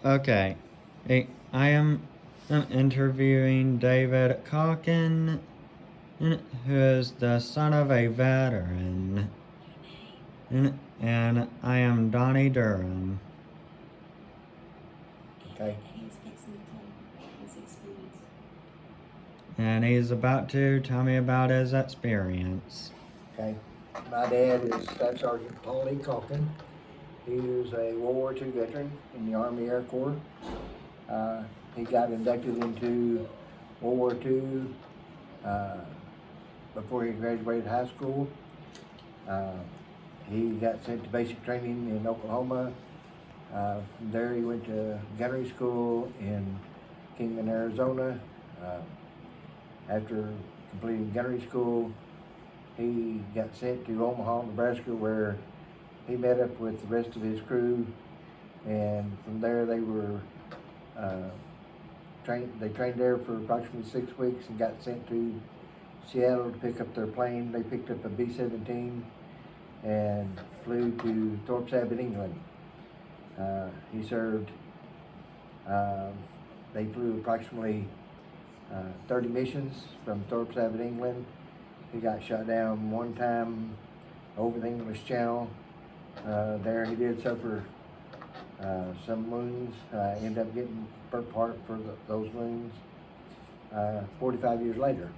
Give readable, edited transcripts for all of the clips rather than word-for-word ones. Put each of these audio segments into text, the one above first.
Okay. I am interviewing David Calkin, who is the son of a veteran. And I am Donnie Durham. Okay. He's fixing to tell his experience. And he's about to tell me about his experience. Okay. My dad is Staff Sergeant Paul E. Calkin. He is a World War II veteran in the Army Air Corps. He got inducted into World War II before he graduated high school. He got sent to basic training in Oklahoma. From there he went to gunnery school in Kingman, Arizona. After completing gunnery school, he got sent to Omaha, Nebraska, where he met up with the rest of his crew, and from there they were trained. They trained there for approximately 6 weeks and got sent to Seattle to pick up their plane. They picked up a B-17 and flew to Thorpe's Abbot, England. He served. They flew approximately 30 missions from Thorpe's Abbot, England. He got shot down one time over the English Channel. There he did suffer some wounds. Ended up getting Purple Heart for those wounds 45 years later.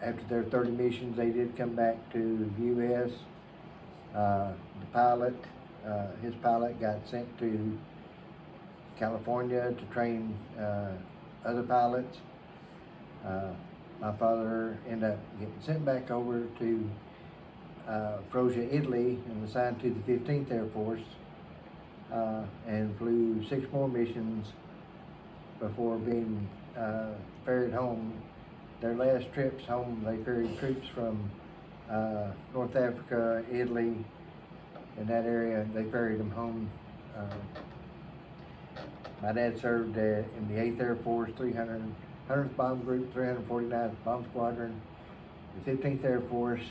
After their 30 missions, they did come back to the U.S. His pilot got sent to California to train other pilots. My father ended up getting sent back over to Frosia, Italy, and assigned to the 15th Air Force, and flew 6 more missions before being ferried home. Their last trips home, they ferried troops from North Africa, Italy, in that area. They ferried them home. My dad served in the 8th Air Force, 100th Bomb Group, 349th Bomb Squadron, the 15th Air Force,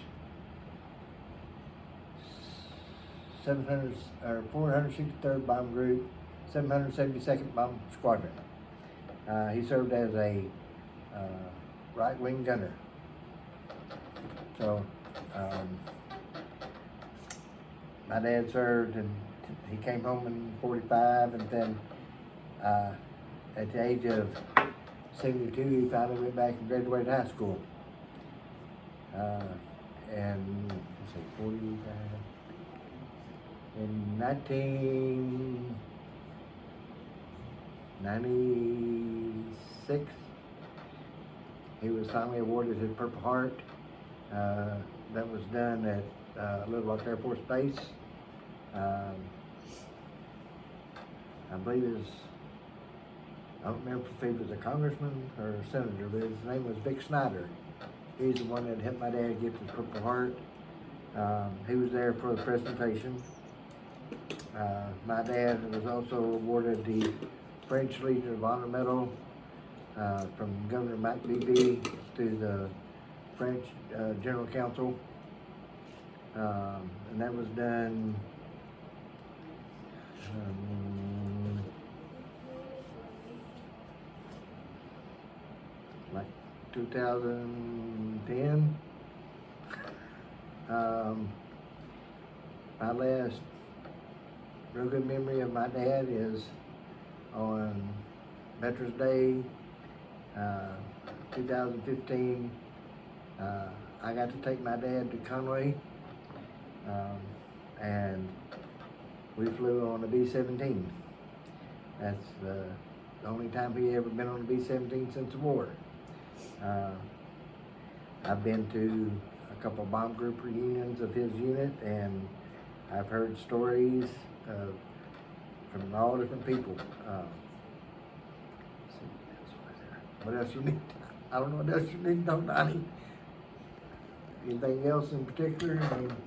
463rd Bomb Group, 772nd Bomb Squadron. He served as a right-wing gunner. So my dad served, and he came home in 45, and then at the age of 72, he finally went back and graduated high school. And let's see, 45. In 1996, he was finally awarded his Purple Heart. That was done at Little Rock Air Force Base. I believe I don't remember if he was a congressman or a senator, but his name was Vic Snyder. He's the one that helped my dad get the Purple Heart. He was there for the presentation. My dad was also awarded the French Legion of Honor Medal from Governor Mike Beebe to the French General Council. And that was done like 2010. My last real good memory of my dad is on Veterans Day, 2015. I got to take my dad to Conway, and we flew on a B-17. That's the only time he ever been on a B-17 since the war. I've been to a couple of bomb group reunions of his unit, and I've heard stories from all different people. What else you need? I don't know what else you need to know, Donnie. Anything else in particular?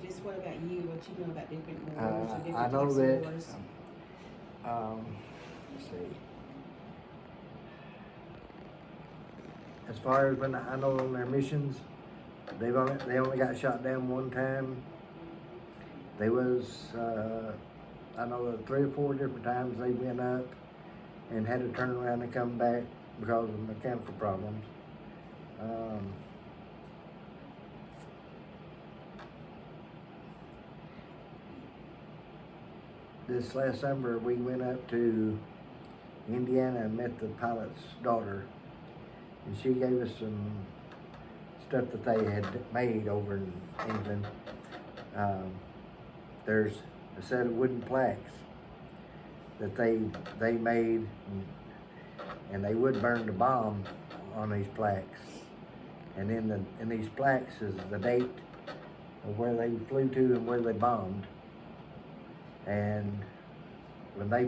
Just what about you? What you know about different wars or different I know types that. of wars? Let's see. As far as when I know on their missions, they only got shot down one time. They was, I know that 3 or 4 different times they went up and had to turn around and come back because of mechanical problems. This last summer, we went up to Indiana and met the pilot's daughter, and she gave us some stuff that they had made over in England. There's a set of wooden plaques that they made, and they would burn the bomb on these plaques. And in these plaques is the date of where they flew to and where they bombed. And when they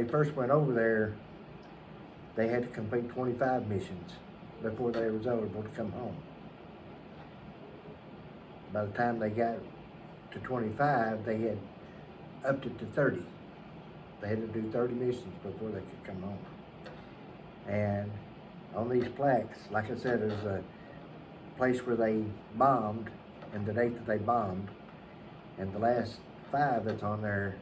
first went over there, they had to complete 25 missions before they was eligible to come home. By the time they got to 25, they had upped it to 30. They had to do 30 missions before they could come home. And on these plaques, like I said, there's a place where they bombed and the date that they bombed, and the last 5 that's on there,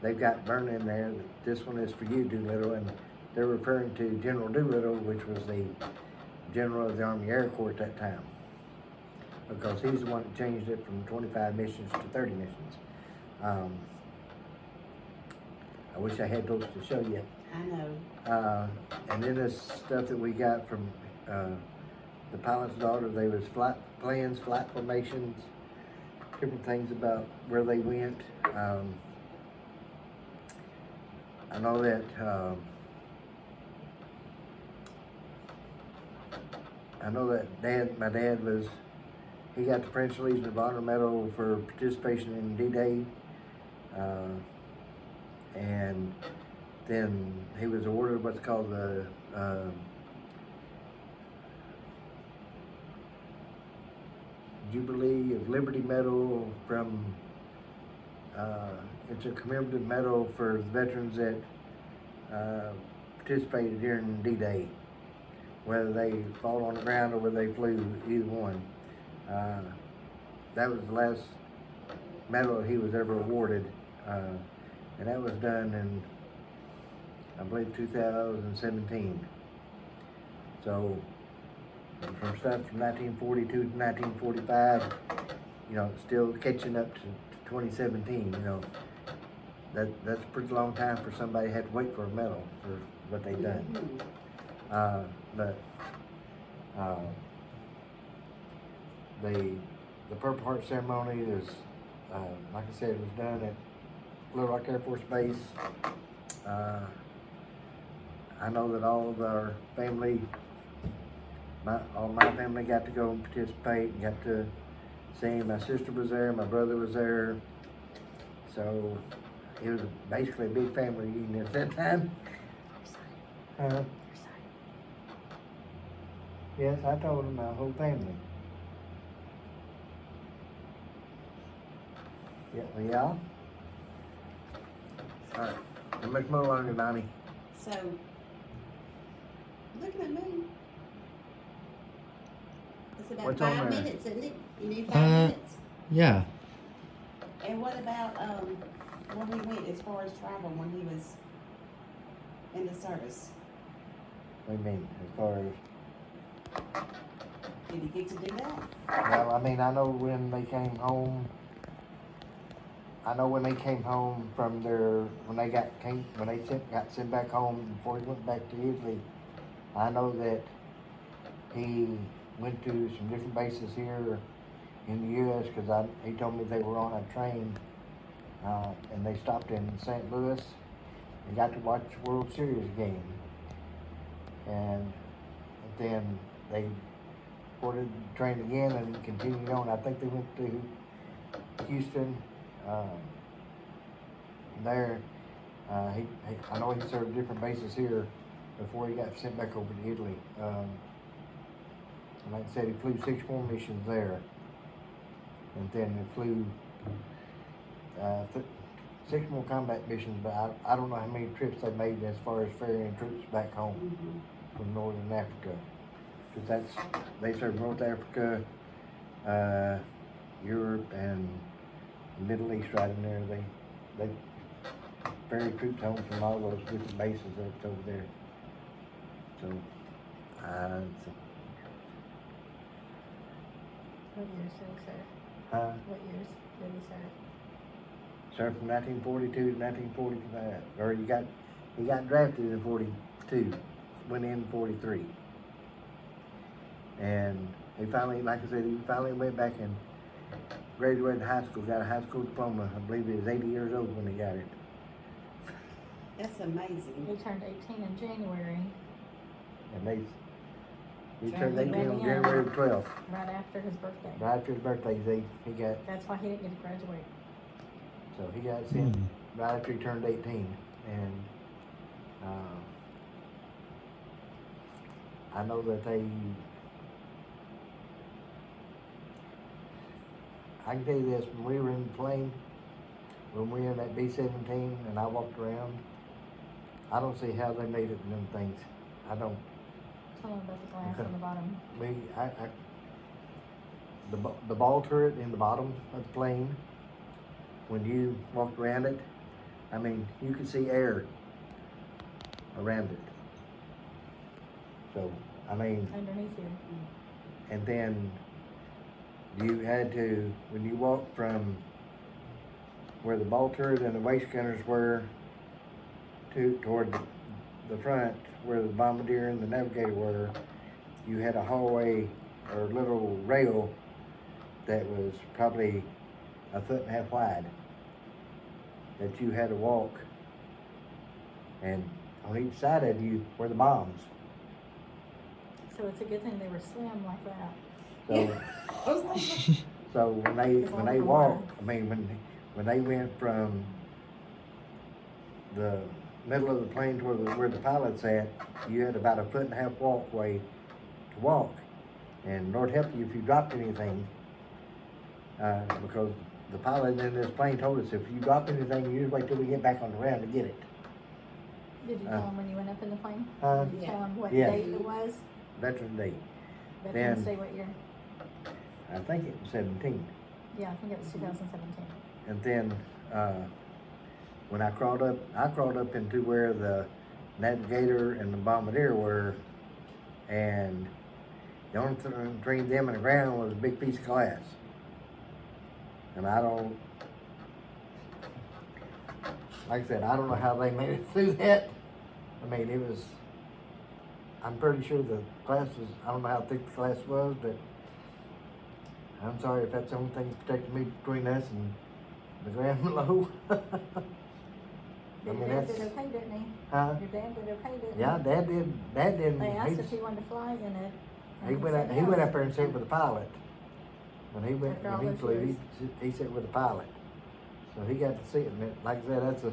they've got burned in there. This one is for you, Doolittle, and they're referring to General Doolittle, which was the general of the Army Air Corps at that time, because he's the one that changed it from 25 missions to 30 missions. I wish I had those to show you. I know. And then this stuff that we got from the pilot's daughter, they was flight plans, flight formations, different things about where they went. I know that my dad he got the French Legion of Honor Medal for participation in D-Day. And then he was awarded what's called the Jubilee of Liberty Medal from, it's a commemorative medal for veterans that participated during D-Day, whether they fought on the ground or whether they flew, either one. That was the last medal he was ever awarded, and that was done in, I believe, 2017. So from stuff from 1942 to 1945, still catching up to 2017, that's a pretty long time for somebody to have to wait for a medal for what they've done. The Purple Heart ceremony is, like I said, it was done at Little Rock Air Force Base. I know that all of our family, all my family got to go and participate and got to see. My sister was there, my brother was there. So it was basically a big family reunion at that time. Yes, I told him, my whole family. Yeah. All right. How much more longer, Mommy? So, looking at me. It's about What's on 5 there? minutes, isn't it? You need 5 minutes? Yeah. And what about, when we went as far as travel when he was in the service? What do you mean, as far as? Did he get to do that? Well, I mean, I know when they came home. I know when they came home from when they got sent back home before he went back to Italy. I know that he went to some different bases here in the U.S. because he told me they were on a train, and they stopped in St. Louis and got to watch the World Series game. And then they boarded the train again and continued on. I think they went to Houston. I know he served different bases here before he got sent back over to Italy. Like I said, he flew 6 more missions there, and then he flew 6 more combat missions. But I don't know how many trips they made as far as ferrying troops back home from Northern Africa, because they served North Africa, Europe, and Middle East right in there. They ferry troops home from all those different bases that's over there. So, What years did he serve? What years did he serve? served from 1942 to 1945. Or he got drafted in 42, went in 43. And he finally, like I said, he finally went back and graduated high school, got a high school diploma. I believe he was 80 years old when he got it. That's amazing. He turned 18 in January, And he Very turned 18 on young. January 12th. right after his birthday. Right after his birthday, he got, That's why he didn't get to graduate. so he got sent right after he turned 18. And I know that I can tell you this, when we were in the plane, when we were in that B-17 and I walked around, I don't see how they made it in them things. I don't. Tell him about the glass on the bottom. The ball turret in the bottom of the plane, when you walked around it, I mean, you could see air around it. So, I mean, Underneath you. and then you had to, when you walked from where the ball turret and the waist gunners were toward the front, where the bombardier and the navigator were, you had a hallway or little rail that was probably 1.5 feet wide that you had to walk, and on each side of you were the bombs. So it's a good thing they were slim like that. So, so when they walked, I mean when they went from the middle of the plane to where the pilot's at, you had about 1.5 feet walkway to walk, and Lord help you if you dropped anything, because the pilot in this plane told us if you drop anything, you just wait till we get back on the ground to get it. Did you tell him when you went up in the plane? Did you Yeah. tell him what Yeah. date it was? Veterans Day. Veterans Day, what year? I think it was 17. Yeah, I think it was 2017. And then when I crawled up into where the navigator and the bombardier were, and the only thing between them and the ground was a big piece of glass. And I don't, like I said, I don't know how they made it through that. I mean, it was, I'm pretty sure the glass was, I don't know how thick the glass was, but I'm sorry if that's the only thing protecting me between us and the ground below. But your dad did okay, didn't he? Huh? Your dad did okay, didn't he? Yeah, Dad did. They asked if he wanted to fly in it. and He went said up there and sat with the pilot. After all When he those flew, years. he sat with the pilot. So he got to see it, and like I said, that's the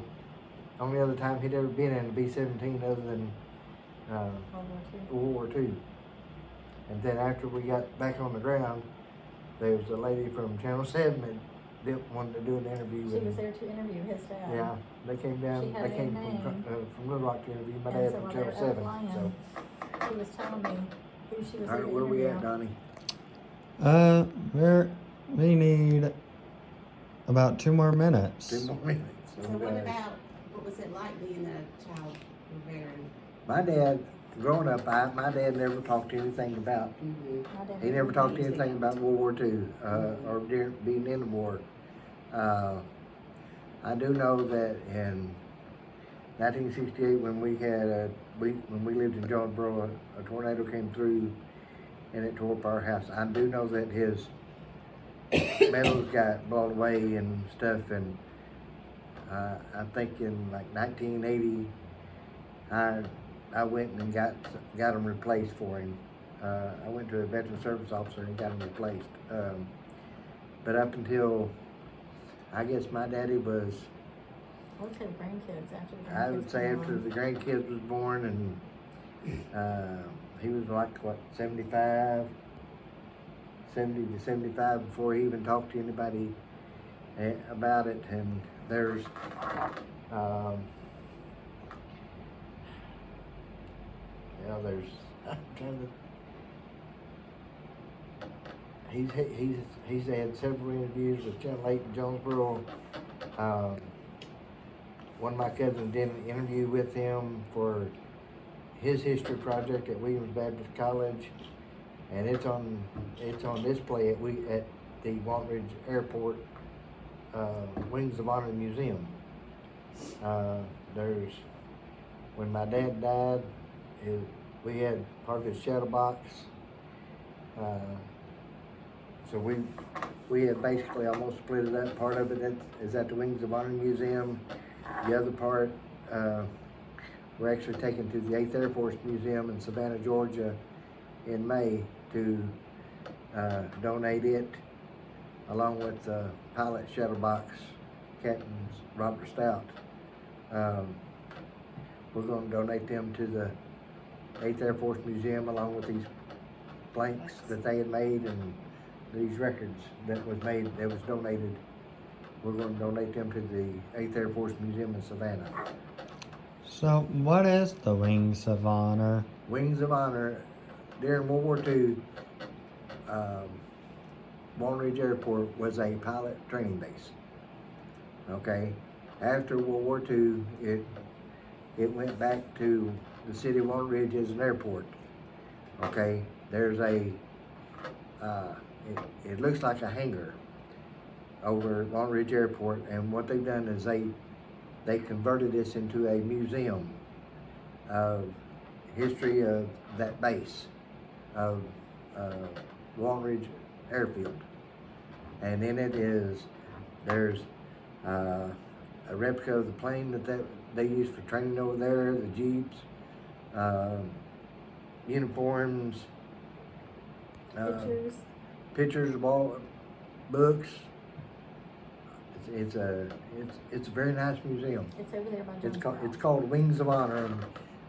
only other time he'd ever been in a B-17 other than World War II. World War II. And then after we got back on the ground, there was a lady from Channel 7 that wanted to do an interview with She was him. there to interview his dad. Yeah, they came down, She had they a came name. from Little Rock to interview my And dad so from while Channel they 7. were flying, So, she was telling me who she was all there right, to where we interview. at, Donnie? We need about 2 more minutes. 2 more minutes. So what was it like being a child veteran? My dad, growing up, my dad never talked anything about, My dad he never didn't talked use it. anything about World War II, or being in the war. I do know that in 1968, when we lived in Jonesboro, a tornado came through and it tore up our house. I do know that his metals got blown away and stuff, and I think in like 1980, I went and got them replaced for him. I went to a veteran service officer and got them replaced. But up until, I guess my daddy was, I would say grandkids after the grandkids. I would say came after along. the grandkids was born, and he was like, what, 70 to 75 before he even talked to anybody about it. And there's, I'm trying to, he's had several interviews with Channel 8 in Jonesboro. One of my cousins did an interview with him for his history project at Williams Baptist College, and it's on display at the Walton Ridge Airport Wings of Honor Museum. There's when my dad died, we had part of his shadow box. So we had basically almost split it up. Part of it is at the Wings of Honor Museum. The other part we're actually taking to the 8th Air Force Museum in Savannah, Georgia in May to donate it along with the pilot shadow box, Captain Robert Stout. We're going to donate them to the 8th Air Force Museum along with these blanks that they had made and these records that was donated. We're going to donate them to the 8th Air Force Museum in Savannah. So, what is the Wings of Honor? Wings of Honor, during World War II, Walton Ridge Airport was a pilot training base. Okay, after World War II, it went back to the city of Walton Ridge as an airport. Okay, there's it looks like a hangar over at Walton Ridge Airport, and what they've done is they converted this into a museum of history of that base of Walton Ridge Airfield. And in it there's a replica of the plane that they used for training over there, the Jeeps, uniforms, pictures of all books. It's a very nice museum. It's over there by It's called Wings of Honor, and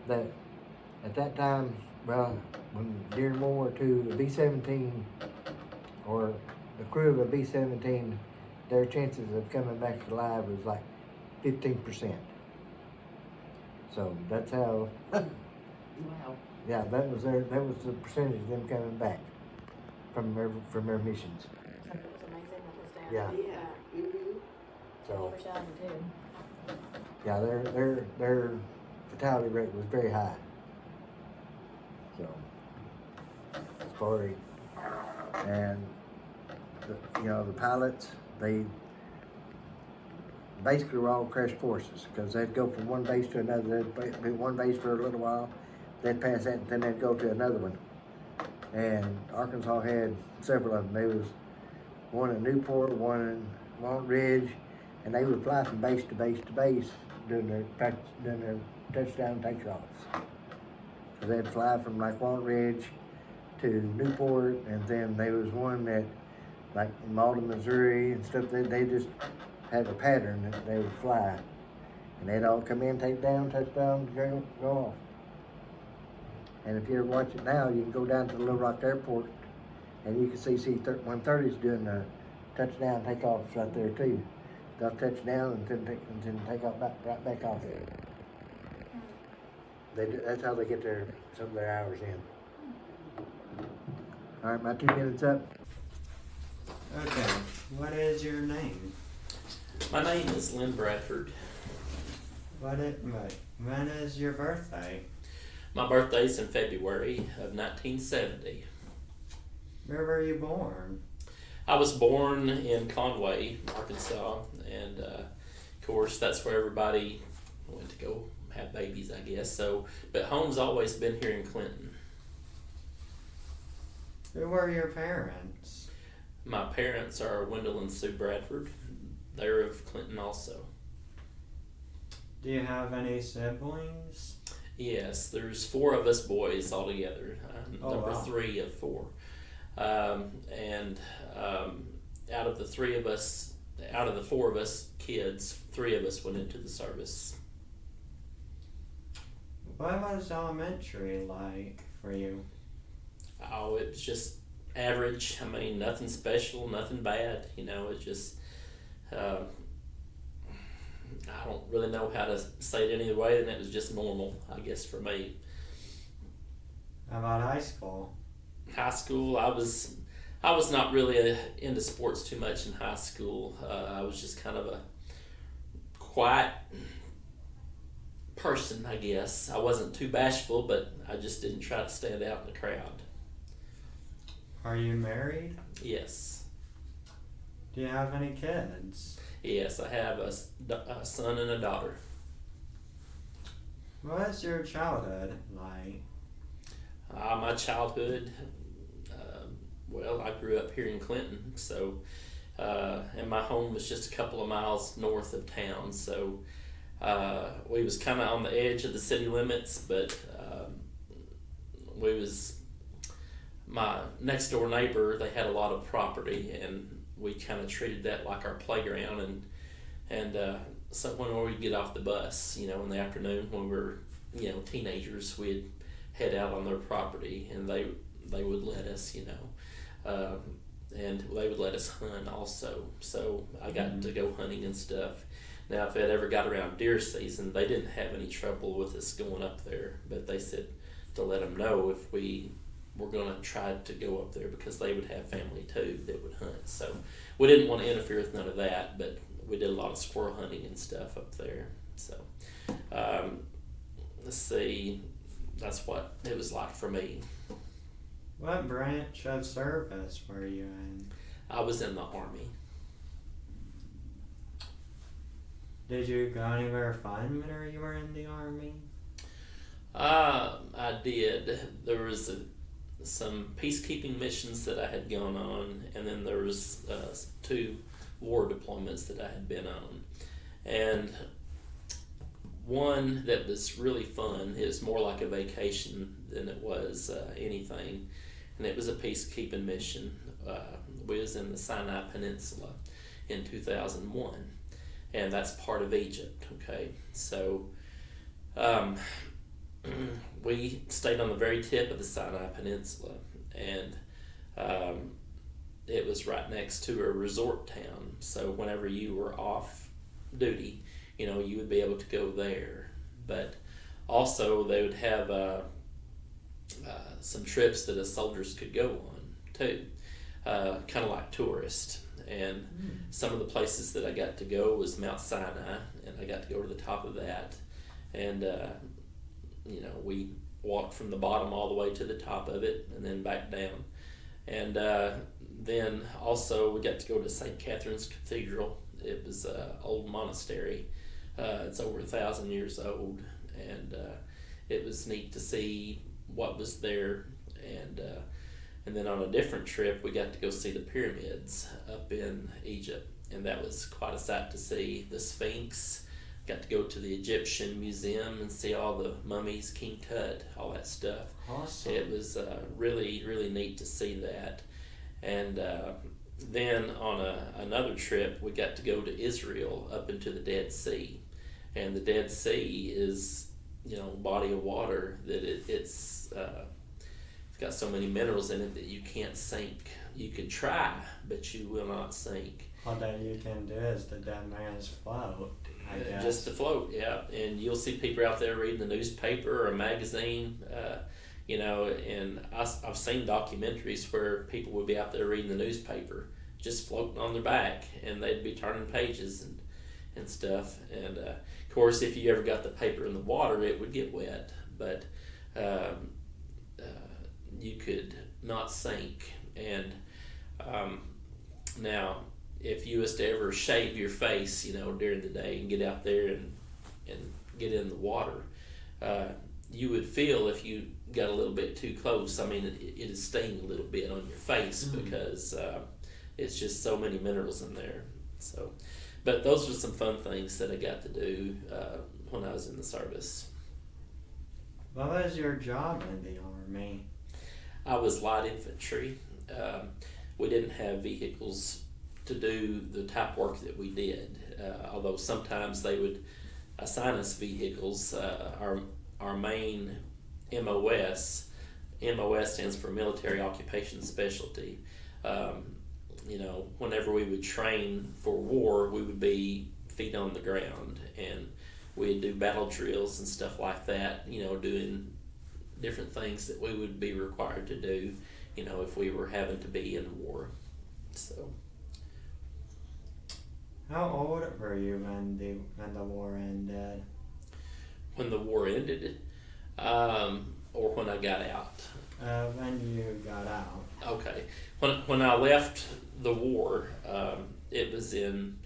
that at that time, well, during World War II, the B-17 or the crew of a B-17, their chances of coming back alive was like 15%. So that's how. Wow. Yeah, that was the percentage of them coming back from their missions. It was amazing that was down. Yeah. Yeah. Mm-hmm. So Overshadowed too. yeah, their fatality rate was very high. So as far as and the pilots, they basically were all crash courses because they'd go from one base to another. They'd be one base for a little while, they'd pass that, and then they'd go to another one. And Arkansas had several of them. There was one in Newport, one in Walton Ridge, and they would fly from base to base to base doing their touchdown takeoffs. So they'd fly from like Walton Ridge to Newport, and then there was one that, like in Malta, Missouri and stuff, they just had a pattern that they would fly. And they'd all come in, take down, touchdown, go off. And if you ever watch it now, you can go down to the Little Rock Airport and you can see C-130s doing the touchdown takeoffs right there too. They'll touch down and then take off right back off. That's how they get some of their hours in. All right, my 2 minutes up. Okay, what is your name? My name is Lynn Bradford. When is your birthday? My birthday's in February of 1970. Where were you born? I was born in Conway, Arkansas, and of course that's where everybody went to go have babies, I guess. So, but home's always been here in Clinton. Who were your parents? My parents are Wendell and Sue Bradford. They're of Clinton also. Do you have any siblings? Yes, there's 4 of us boys altogether. Number wow. 3 of 4. And out of the 4 of us kids, 3 of us went into the service. What was elementary like for you? Oh, it was just average. I mean, nothing special, nothing bad. It's just, I don't really know how to say it any other way than it was just normal, I guess, for me. How about high school? High school, I was I was not really into sports too much in high school. I was just kind of a quiet person, I guess. I wasn't too bashful, but I just didn't try to stand out in the crowd. Are you married? Yes. Do you have any kids? Yes, I have a son and a daughter. What's your childhood like? My childhood, well, I grew up here in Clinton, so, and my home was just a couple of miles north of town, so we was kind of on the edge of the city limits, but my next door neighbor, they had a lot of property, and we kind of treated that like our playground, and so when we'd get off the bus, in the afternoon when we were, teenagers, we'd head out on their property, and they would let us, and they would let us hunt also. So I got to go hunting and stuff. Now, if it ever got around deer season, they didn't have any trouble with us going up there, but they said to let them know if we were going to try to go up there, because they would have family too that would hunt. So we didn't want to interfere with none of that, but we did a lot of squirrel hunting and stuff up there. So let's see, that's what it was like for me. What branch of service were you in? I was in the Army. Did you go anywhere fun when you were in the Army? I did. There was some peacekeeping missions that I had gone on, and then there was 2 war deployments that I had been on. And one that was really fun, it was more like a vacation than it was anything, and it was a peacekeeping mission. We was in the Sinai Peninsula in 2001, and that's part of Egypt, okay? So we stayed on the very tip of the Sinai Peninsula, and it was right next to a resort town, so whenever you were off duty, you would be able to go there. But also they would have some trips that the soldiers could go on too, kind of like tourists. And some of the places that I got to go was Mount Sinai, and I got to go to the top of that. And we walked from the bottom all the way to the top of it, and then back down. And then also we got to go to St. Catherine's Cathedral. It was an old monastery. It's over 1,000 years old, and it was neat to see what was there. And then on a different trip, we got to go see the pyramids up in Egypt, and that was quite a sight to see. The Sphinx, got to go to the Egyptian Museum and see all the mummies, King Tut, all that stuff. Awesome. It was really, really neat to see that. And then on another trip, we got to go to Israel up into the Dead Sea. And the Dead Sea is, a body of water that it's got so many minerals in it that you can't sink. You could try, but you will not sink. All that you can do is the dead man's float, I guess. Just to float, yeah. And you'll see people out there reading the newspaper or a magazine, and I've seen documentaries where people would be out there reading the newspaper, just floating on their back, and they'd be turning pages and stuff. And of course, if you ever got the paper in the water, it would get wet, but you could not sink. And now, if you was to ever shave your face, during the day and get out there and get in the water, you would feel if you got a little bit too close. I mean, it is sting a little bit on your face because it's just so many minerals in there. So, but those were some fun things that I got to do when I was in the service. What was your job in the Army? I was light infantry. We didn't have vehicles to do the type work that we did, although sometimes they would assign us vehicles. Our main MOS stands for Military Occupation Specialty. Whenever we would train for war, we would be feet on the ground, and we'd do battle drills and stuff like that, doing different things that we would be required to do if we were having to be in war. So. How old were you when the war ended? When the war ended, or when I got out? When you got out. Okay. When I left the war, it was in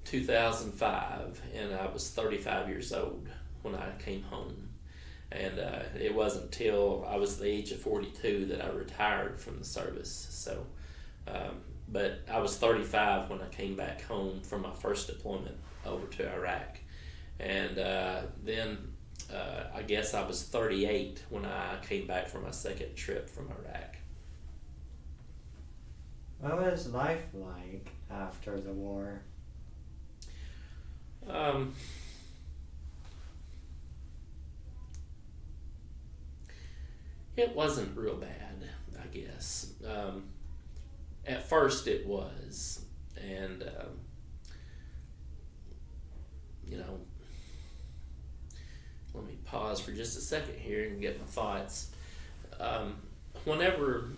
2005, and I was 35 years old when I came home. And it wasn't until I was the age of 42 that I retired from the service. So, but I was 35 when I came back home from my first deployment over to Iraq. And then I guess I was 38 when I came back from my second trip from Iraq. What was life like after the war? It wasn't real bad, I guess. At first it was, and let me pause for just a second here and get my thoughts. Whenever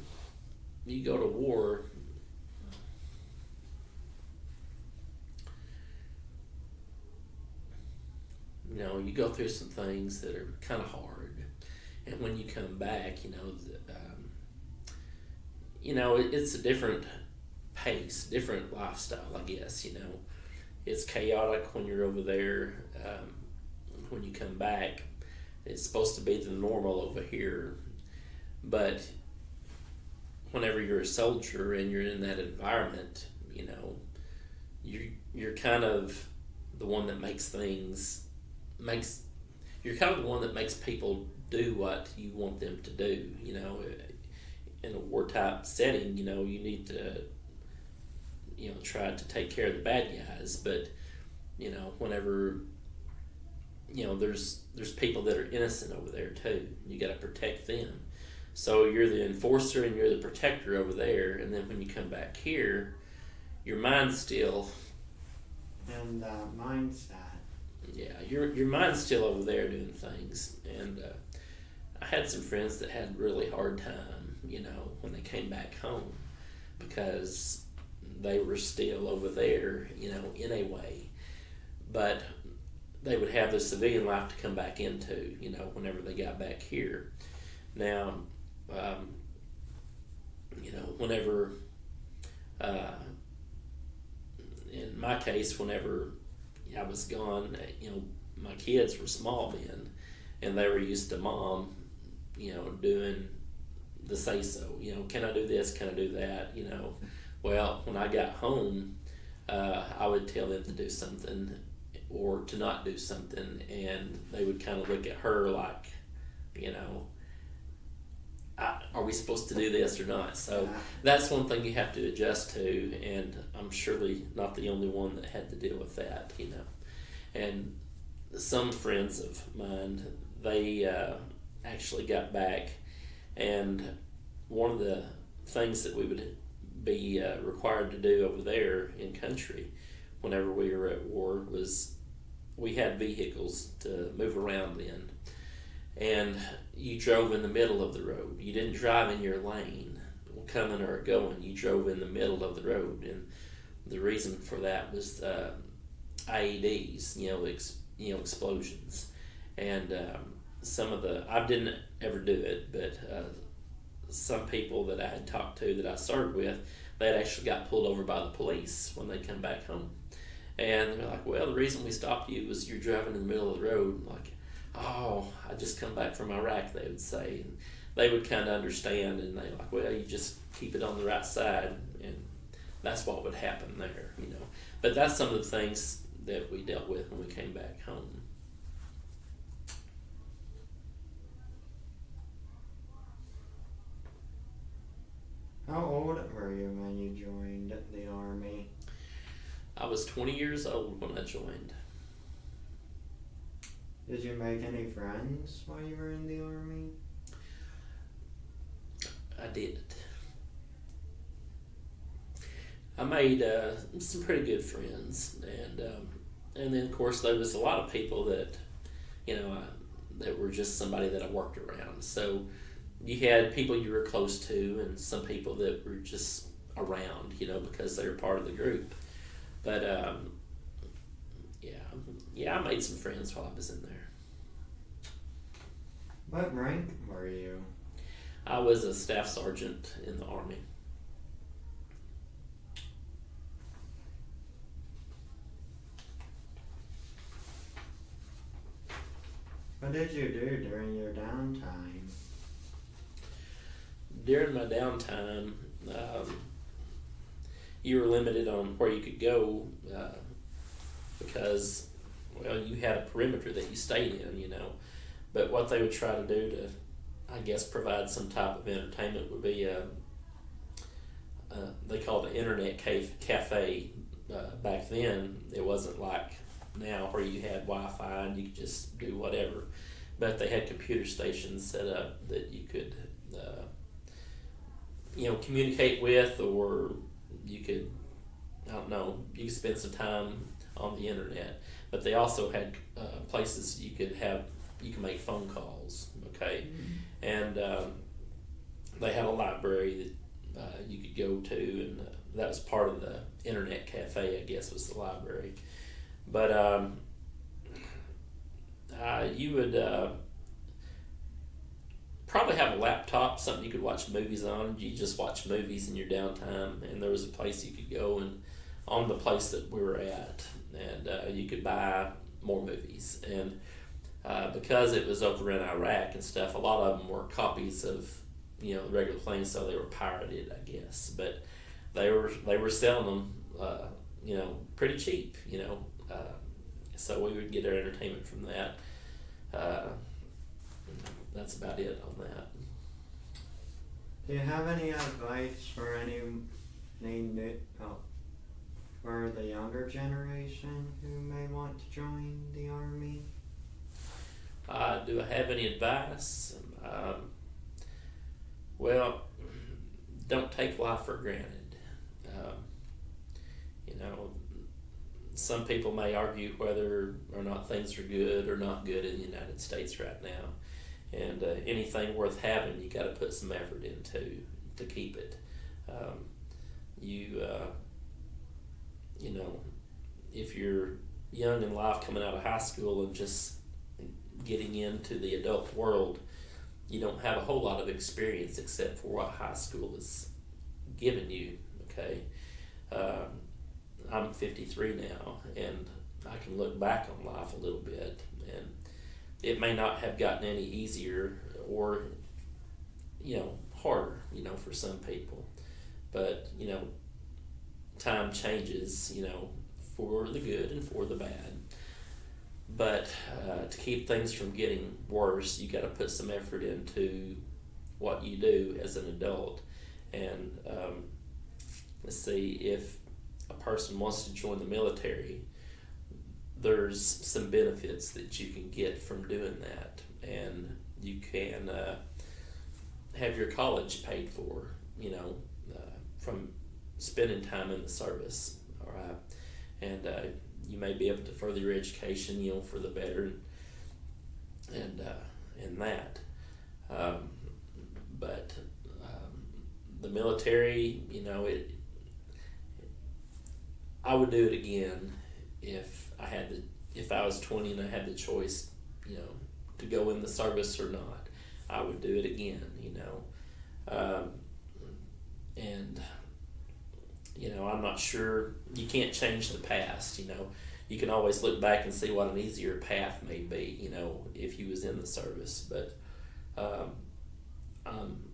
you go to war, you go through some things that are kind of hard, and when you come back, it's a different pace, different lifestyle, I guess. It's chaotic when you're over there. When you come back, it's supposed to be the normal over here, but whenever you're a soldier and you're in that environment, you're kind of the one that you're kind of the one that makes people do what you want them to do. In a war type setting, you need to try to take care of the bad guys, but whenever there's people that are innocent over there too. You got to protect them. So you're the enforcer and you're the protector over there, and then when you come back here, your mind's still. And mindset. Yeah, your mind's still over there doing things, and I had some friends that had a really hard time, when they came back home, because they were still over there, in a way, but they would have the civilian life to come back into, whenever they got back here. Now, whenever, in my case, whenever I was gone, my kids were small then, and they were used to mom, doing the say-so, can I do this, can I do that, Well, when I got home, I would tell them to do something or to not do something, and they would kind of look at her like, are we supposed to do this or not? So that's one thing you have to adjust to, and I'm surely not the only one that had to deal with that, And some friends of mine, they actually got back, and one of the things that we would be required to do over there in country whenever we were at war was we had vehicles to move around in, and you drove in the middle of the road. You didn't drive in your lane, coming or going. You drove in the middle of the road, and the reason for that was IEDs, explosions, and I didn't ever do it, but some people that I had talked to that I served with, they had actually got pulled over by the police when they come back home. And they're like, well, the reason we stopped you was you're driving in the middle of the road. Like, oh, I just come back from Iraq, they would say. And they would kind of understand, and they're like, well, you just keep it on the right side. And that's what would happen there, But that's some of the things that we dealt with when we came back home. How old were you when you joined the Army? I was 20 years old when I joined. Did you make any friends while you were in the Army? I did. I made some pretty good friends, and then of course there was a lot of people that, that were just somebody that I worked around. So you had people you were close to, and some people that were just around, because they were part of the group. But yeah, I made some friends while I was in there. What rank were you? I was a staff sergeant in the Army. What did you do during your downtime? During my downtime, you were limited on where you could go because, well, you had a perimeter that you stayed in, But what they would try to do to, I guess, provide some type of entertainment would be they called it an internet cafe. Back then, it wasn't like now where you had Wi-Fi and you could just do whatever. But they had computer stations set up that you could, communicate with, or you could, I don't know, you could spend some time on the internet. But they also had places you could make phone calls, okay? And they had a library that you could go to, and that was part of the internet cafe, I guess, was the library. But you would probably have a laptop, something you could watch movies on. You just watch movies in your downtime, and there was a place you could go and on the place that we were at, and you could buy more movies. And because it was over in Iraq and stuff, a lot of them were copies of the regular things, so they were pirated, I guess. But they were selling them, pretty cheap, so we would get our entertainment from that. That's about it on that. Do you have any advice for for the younger generation who may want to join the Army? Do I have any advice? Well, don't take life for granted. Some people may argue whether or not things are good or not good in the United States right now. And anything worth having, you got to put some effort into to keep it. If you're young in life coming out of high school and just getting into the adult world, you don't have a whole lot of experience except for what high school is giving you, okay? I'm 53 now, and I can look back on life a little bit, and it may not have gotten any easier or, harder, for some people. But, time changes, for the good and for the bad. But to keep things from getting worse, you got to put some effort into what you do as an adult. And let's see, if a person wants to join the military, there's some benefits that you can get from doing that. And you can have your college paid for, from spending time in the service, all right? And you may be able to further your education, for the better, and that. But the military, I would do it again if I was 20 and I had the choice, to go in the service or not. I would do it again, and I'm not sure. You can't change the past, You can always look back and see what an easier path may be, if you was in the service. But I'm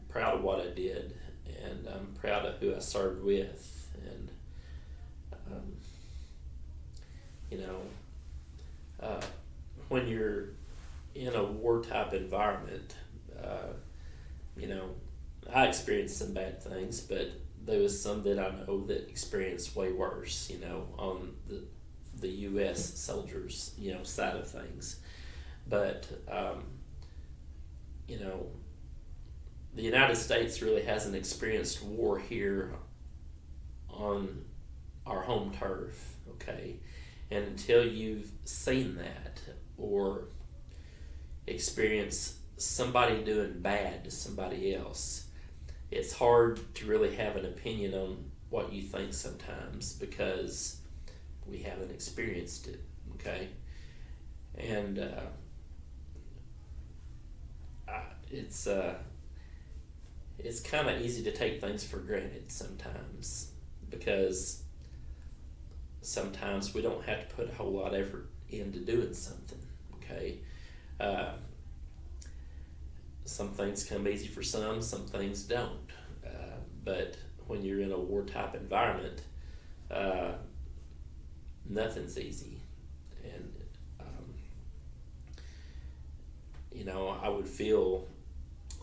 proud of what I did, and I'm proud of who I served with, and when you're in a war type environment, I experienced some bad things, but there was some that I know that experienced way worse, on the U.S. soldiers, side of things. But, the United States really hasn't experienced war here on our home turf, okay? And until you've seen that or experienced somebody doing bad to somebody else, it's hard to really have an opinion on what you think sometimes because we haven't experienced it, okay? And it's kind of easy to take things for granted sometimes because sometimes we don't have to put a whole lot of effort into doing something, okay? Some things come easy for some things don't. But when you're in a war type environment, nothing's easy. And, I would feel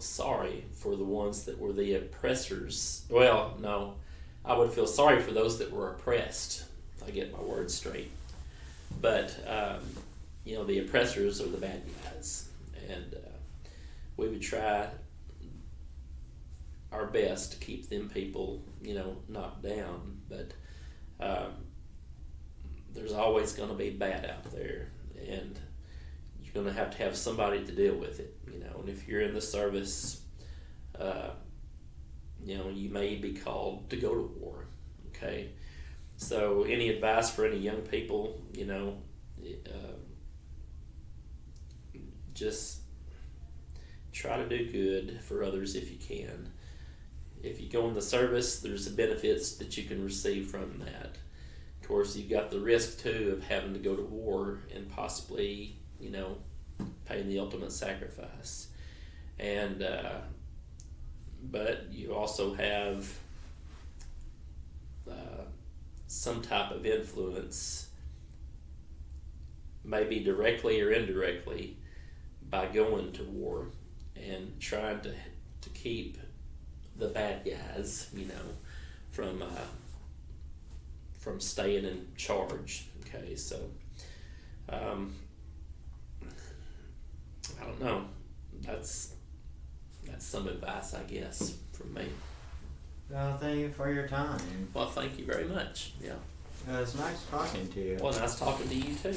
sorry for the ones that were the oppressors. Well, no, I would feel sorry for those that were oppressed. If I get my words straight. But, the oppressors are the bad guys. And we would try our best to keep them people, knocked down. But there's always going to be bad out there. And you're going to have somebody to deal with it, And if you're in the service, you may be called to go to war, okay? So any advice for any young people, just try to do good for others if you can. If you go in the service, there's the benefits that you can receive from that. Of course, you've got the risk too of having to go to war and possibly, paying the ultimate sacrifice. And but you also have some type of influence, maybe directly or indirectly, by going to war and trying to keep the bad guys, from staying in charge. Okay, so I don't know. That's some advice, I guess, from me. Well, thank you for your time. Well, thank you very much. Yeah. It was nice talking to you. Well, nice talking to you too.